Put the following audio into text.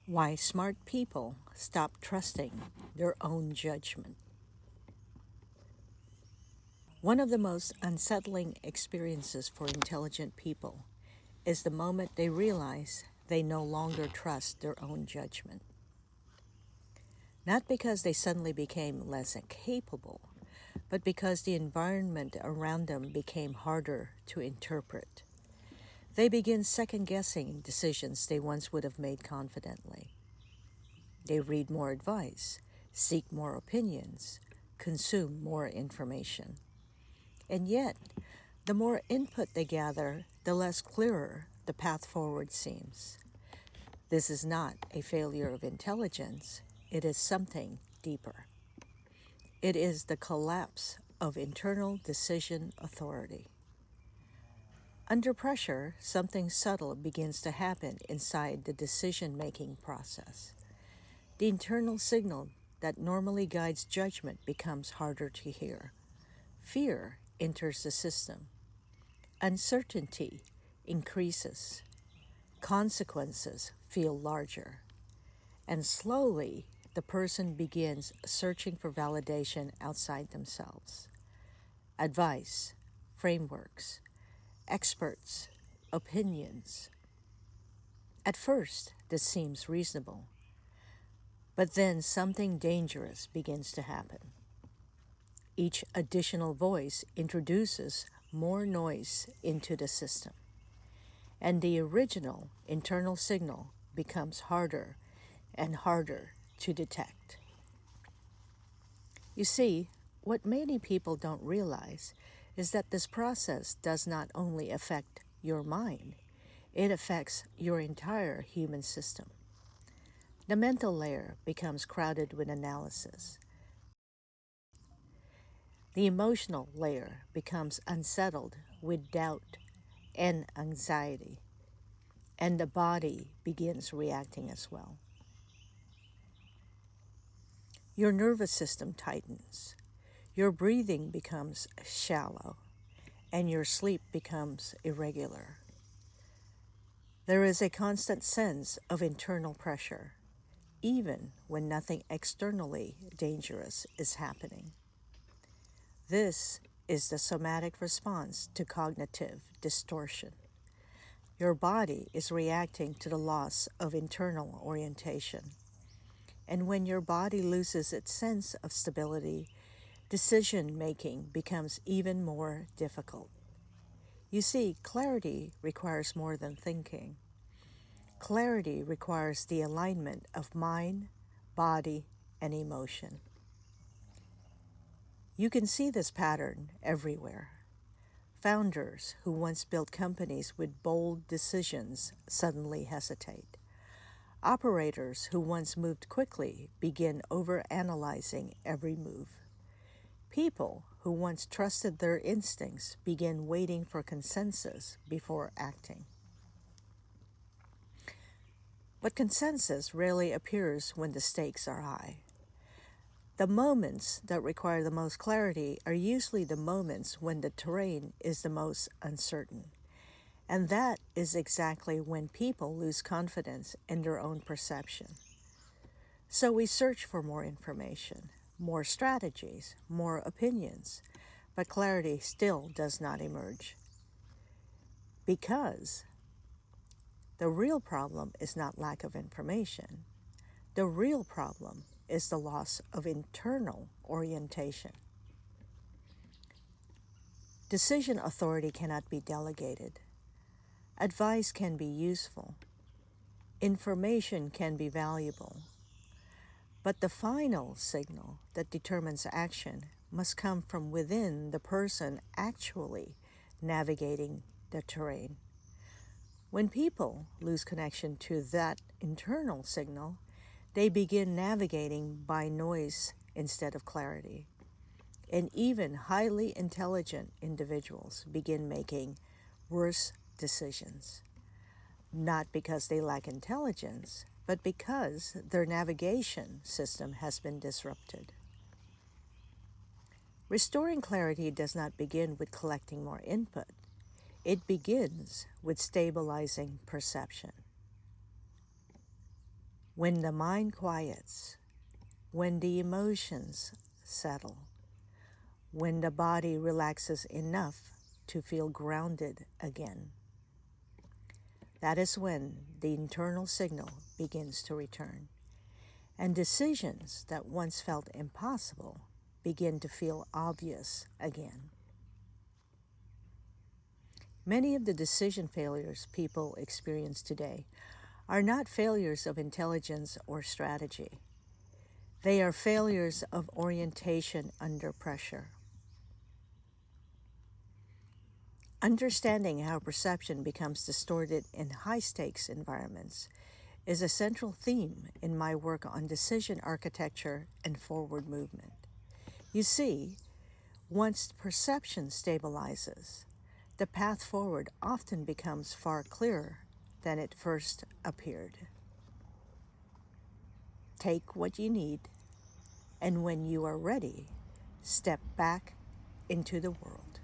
Why smart people stop trusting their own judgment. One of the most unsettling experiences for intelligent people is the moment they realize they no longer trust their own judgment. Not because they suddenly became less capable, but because the environment around them became harder to interpret. They begin second guessing decisions they once would have made confidently. They read more advice, seek more opinions, consume more information. And yet, the more input they gather, the less clearer the path forward seems. This is not a failure of intelligence, it is something deeper. It is the collapse of internal decision authority. Under pressure, something subtle begins to happen inside the decision making process. The internal signal that normally guides judgment becomes harder to hear. Fear enters the system. Uncertainty increases. Consequences feel larger. And slowly, the person begins searching for validation outside themselves. Advice, frameworks, experts, opinions. At first, this seems reasonable, but then something dangerous begins to happen. Each additional voice introduces more noise into the system, and the original internal signal becomes harder and harder to detect. You see, what many people don't realize is that this process does not only affect your mind, it affects your entire human system. The mental layer becomes crowded with analysis. The emotional layer becomes unsettled with doubt and anxiety, and the body begins reacting as well. Your nervous system tightens, your breathing becomes shallow, and your sleep becomes irregular. There is a constant sense of internal pressure, even when nothing externally dangerous is happening. This is the somatic response to cognitive distortion. Your body is reacting to the loss of internal orientation. And when your body loses its sense of stability, decision making becomes even more difficult. You see, clarity requires more than thinking. Clarity requires the alignment of mind, body, and emotion. You can see this pattern everywhere. Founders who once built companies with bold decisions suddenly hesitate. Operators who once moved quickly begin overanalyzing every move. People who once trusted their instincts begin waiting for consensus before acting. But consensus rarely appears when the stakes are high. The moments that require the most clarity are usually the moments when the terrain is the most uncertain. And that is exactly when people lose confidence in their own perception. So we search for more information, more strategies, more opinions, but clarity still does not emerge. Because the real problem is not lack of information. The real problem is the loss of internal orientation. Decision authority cannot be delegated. Advice can be useful. Information can be valuable. But the final signal that determines action must come from within the person actually navigating the terrain. When people lose connection to that internal signal, they begin navigating by noise instead of clarity. And even highly intelligent individuals begin making worse decisions, not because they lack intelligence, but because their navigation system has been disrupted. Restoring clarity does not begin with collecting more input. It begins with stabilizing perception. When the mind quiets, when the emotions settle, when the body relaxes enough to feel grounded again, that is when the internal signal begins to return, and decisions that once felt impossible begin to feel obvious again. Many of the decision failures people experience today are not failures of intelligence or strategy. They are failures of orientation under pressure. Understanding how perception becomes distorted in high stakes environments is a central theme in my work on decision architecture and forward movement. You see, once perception stabilizes, the path forward often becomes far clearer than it first appeared. Take what you need, and when you are ready, step back into the world.